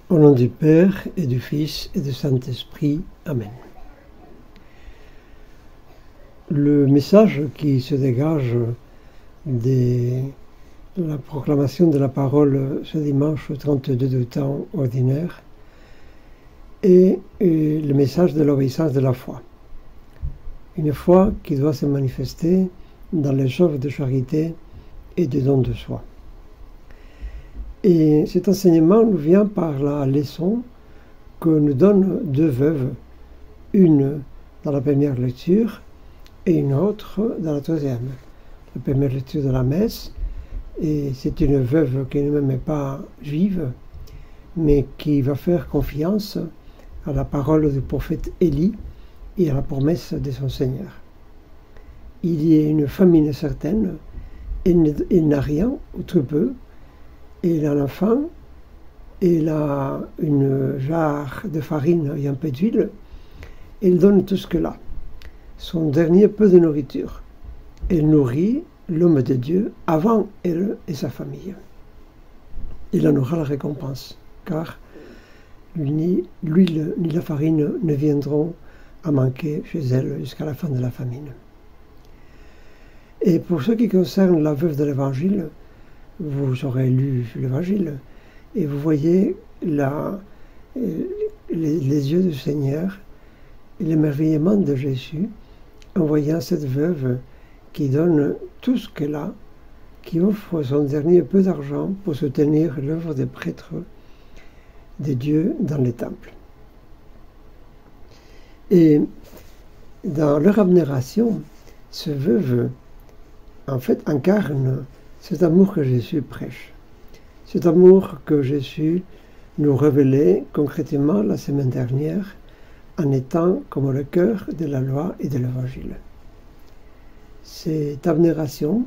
Au nom du Père et du Fils et du Saint-Esprit. Amen. Le message qui se dégage de la proclamation de la parole ce dimanche 32 du temps ordinaire est le message de l'obéissance de la foi. Une foi qui doit se manifester dans les œuvres de charité et de don de soi. Et cet enseignement nous vient par la leçon que nous donnent deux veuves, une dans la première lecture et une autre dans la troisième. La première lecture de la messe, et c'est une veuve qui ne même est pas juive, mais qui va faire confiance à la parole du prophète Élie et à la promesse de son Seigneur. Il y a une famine certaine, il n'a rien, ou très peu. Il a un enfant, il a une jarre de farine et un peu d'huile, et il donne tout ce qu'il a, son dernier peu de nourriture. Il nourrit l'homme de Dieu avant elle et sa famille. Il en aura la récompense, car ni l'huile ni la farine ne viendront à manquer chez elle jusqu'à la fin de la famine. Et pour ce qui concerne la veuve de l'Évangile, vous aurez lu l'Évangile et vous voyez les yeux du Seigneur et l'émerveillement de Jésus en voyant cette veuve qui donne tout ce qu'elle a, qui offre son dernier peu d'argent pour soutenir l'œuvre des prêtres de Dieu dans les temples. Et dans leur abnération, ces veuves en fait incarnent cet amour que Jésus prêche, cet amour que Jésus nous révélait concrètement la semaine dernière en étant comme le cœur de la loi et de l'Évangile. Cette abnération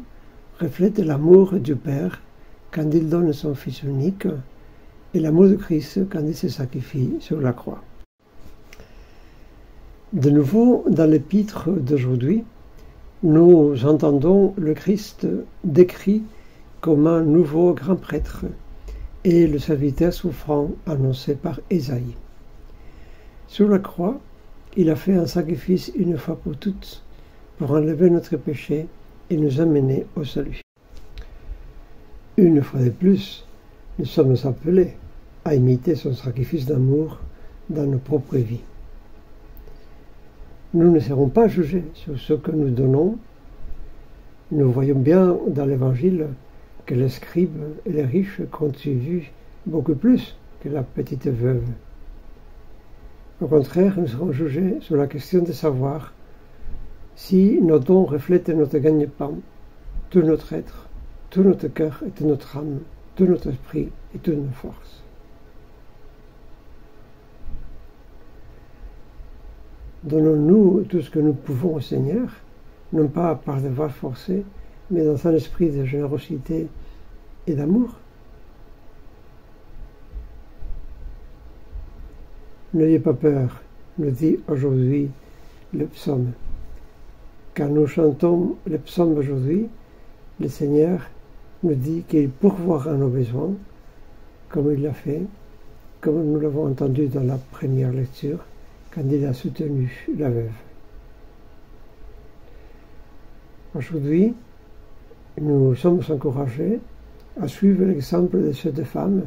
reflète l'amour du Père quand il donne son Fils unique et l'amour de Christ quand il se sacrifie sur la croix. De nouveau, dans l'épître d'aujourd'hui, nous entendons le Christ décrit comme un nouveau grand prêtre et le serviteur souffrant annoncé par Ésaïe. Sur la croix, il a fait un sacrifice une fois pour toutes pour enlever notre péché et nous amener au salut. Une fois de plus, nous sommes appelés à imiter son sacrifice d'amour dans nos propres vies. Nous ne serons pas jugés sur ce que nous donnons. Nous voyons bien dans l'Évangile que les scribes et les riches contribuent beaucoup plus que la petite veuve. Au contraire, nous serons jugés sur la question de savoir si nos dons reflètent notre gagne-pain, tout notre être, tout notre cœur et toute notre âme, tout notre esprit et toutes nos forces. Donnons-nous tout ce que nous pouvons au Seigneur, non pas par devoir forcé, mais dans un esprit de générosité et d'amour. N'ayez pas peur, nous dit aujourd'hui le psaume. Quand nous chantons le psaume aujourd'hui, le Seigneur nous dit qu'il pourvoira nos besoins, comme il l'a fait, comme nous l'avons entendu dans la première lecture, quand il a soutenu la veuve. Aujourd'hui, nous sommes encouragés à suivre l'exemple de ces deux femmes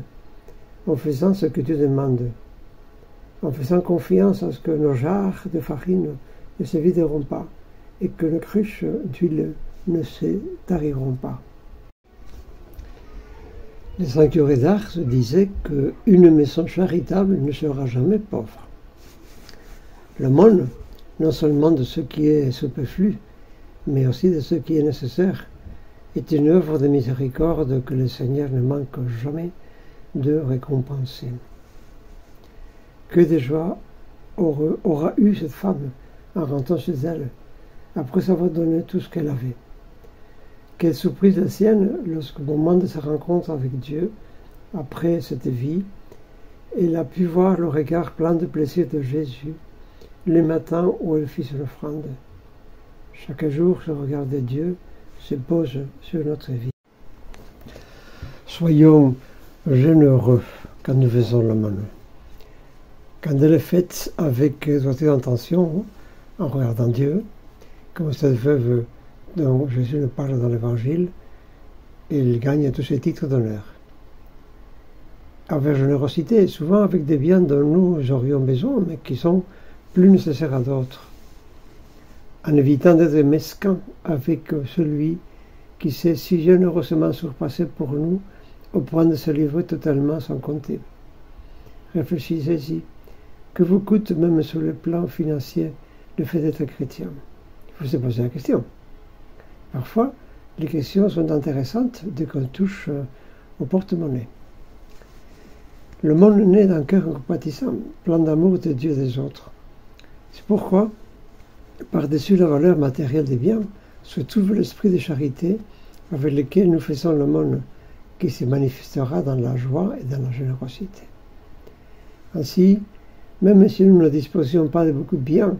en faisant ce que Dieu demande, en faisant confiance à ce que nos jarres de farine ne se videront pas et que nos cruches d'huile ne se tariront pas. Les saints curés d'Ars disaient qu'une maison charitable ne sera jamais pauvre. L'aumône, non seulement de ce qui est superflu, mais aussi de ce qui est nécessaire, est une œuvre de miséricorde que le Seigneur ne manque jamais de récompenser. Que de joie aura eu cette femme en rentrant chez elle, après avoir donné tout ce qu'elle avait. Quelle surprise la sienne lorsqu'au moment de sa rencontre avec Dieu, après cette vie, elle a pu voir le regard plein de plaisir de Jésus, le matin où elle fit son offrande. Chaque jour, ce regard de Dieu se pose sur notre vie. Soyons généreux quand nous faisons l'aumône. Quand elle est faite avec droiture d'intention, en regardant Dieu, comme cette veuve dont Jésus nous parle dans l'Évangile, il gagne tous ses titres d'honneur. Avec générosité, souvent avec des biens dont nous aurions besoin, mais qui sont plus nécessaires à d'autres. En évitant d'être mesquin avec celui qui s'est si généreusement surpassé pour nous, au point de se livrer totalement sans compter. Réfléchissez-y. Que vous coûte, même sur le plan financier, le fait d'être chrétien? Il faut se poser la question. Parfois, les questions sont intéressantes dès qu'on touche au porte-monnaie. Le monde naît d'un cœur compatissant, plein d'amour de Dieu et des autres. C'est pourquoi, par-dessus la valeur matérielle des biens, se trouve l'esprit de charité avec lequel nous faisons l'aumône, qui se manifestera dans la joie et dans la générosité. Ainsi, même si nous ne disposions pas de beaucoup de biens,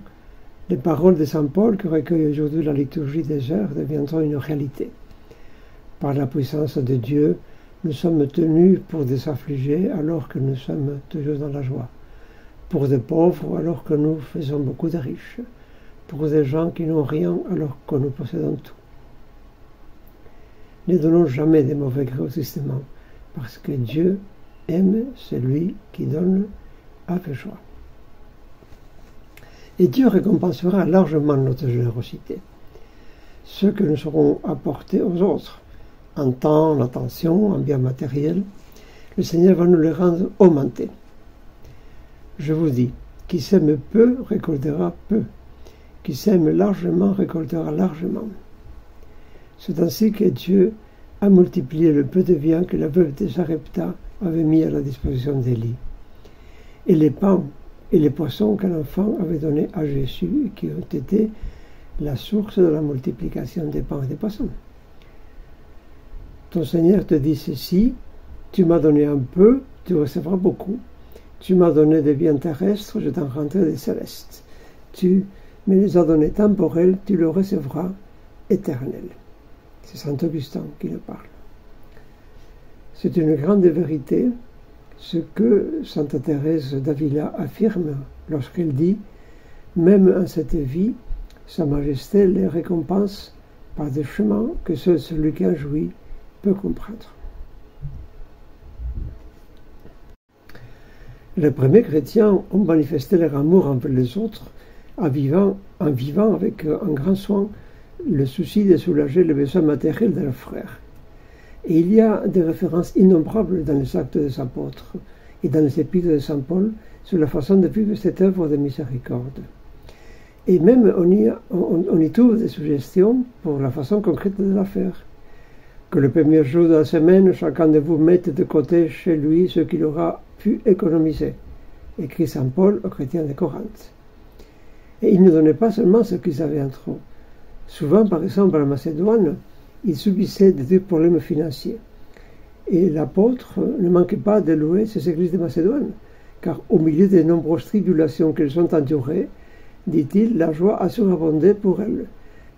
les paroles de Saint Paul que recueille aujourd'hui la liturgie des heures deviendront une réalité. Par la puissance de Dieu, nous sommes tenus pour des affligés alors que nous sommes toujours dans la joie, pour des pauvres alors que nous faisons beaucoup de riches, pour des gens qui n'ont rien alors que nous possédons tout. Ne donnons jamais de mauvais gré au système, parce que Dieu aime celui qui donne avec joie. Et Dieu récompensera largement notre générosité, ce que nous saurons apporter aux autres, en temps, en attention, en biens matériels. Le Seigneur va nous les rendre augmentés. Je vous dis, qui sème peu récoltera peu, qui sème largement récoltera largement. C'est ainsi que Dieu a multiplié le peu de viande que la veuve de Sarepta avait mis à la disposition d'Élie, et les pains et les poissons qu'un enfant avait donnés à Jésus et qui ont été la source de la multiplication des pains et des poissons. Ton Seigneur te dit ceci: tu m'as donné un peu, tu recevras beaucoup. Tu m'as donné des biens terrestres, je t'en rendrai des célestes. Tu me les as donnés temporels, tu le recevras éternel. C'est saint Augustin qui le parle. C'est une grande vérité ce que sainte Thérèse d'Avila affirme lorsqu'elle dit « Même en cette vie, Sa Majesté les récompense par des chemins que seul celui qui en jouit peut comprendre. » Les premiers chrétiens ont manifesté leur amour envers les autres en vivant avec un grand soin le souci de soulager les besoins matériels de leurs frères. Et il y a des références innombrables dans les actes des apôtres et dans les épîtres de Saint Paul sur la façon de vivre cette œuvre de miséricorde. Et même on y trouve des suggestions pour la façon concrète de la faire. Que le premier jour de la semaine, chacun de vous mette de côté chez lui ce qu'il aura pu économiser, écrit Saint Paul aux chrétiens de Corinthe. Et il ne donnait pas seulement ce qu'ils avaient en trop. Souvent, par exemple, en Macédoine, ils subissaient des problèmes financiers. Et l'apôtre ne manquait pas de louer ces églises de Macédoine, car au milieu des nombreuses tribulations qu'elles ont endurées, dit-il, la joie a surabondé pour elles.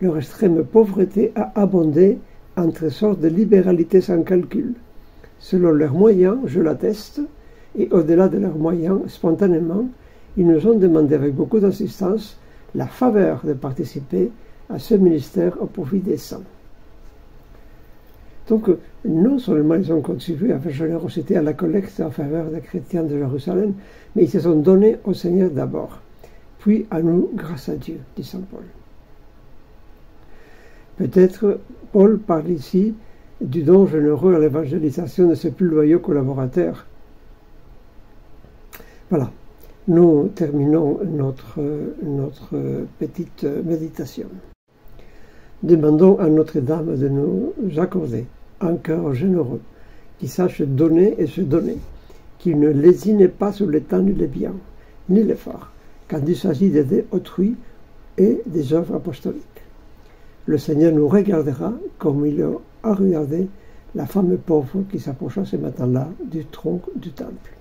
Leur extrême pauvreté a abondé en trésors de libéralité sans calcul. Selon leurs moyens, je l'atteste, et au-delà de leurs moyens, spontanément, ils nous ont demandé avec beaucoup d'insistance la faveur de participer à ce ministère au profit des saints. Donc, non seulement ils ont contribué avec générosité à la collecte en faveur des chrétiens de Jérusalem, mais ils se sont donnés au Seigneur d'abord, puis à nous grâce à Dieu, dit saint Paul. Peut-être Paul parle ici du don généreux à l'évangélisation de ses plus loyaux collaborateurs. Voilà, nous terminons notre petite méditation. Demandons à Notre-Dame de nous accorder un cœur généreux, qui sache donner et se donner, qui ne lésine pas sur les temps ni les biens, ni l'effort, quand il s'agit d'aider autrui et des œuvres apostoliques. Le Seigneur nous regardera comme il a regardé la femme pauvre qui s'approcha ce matin-là du tronc du temple.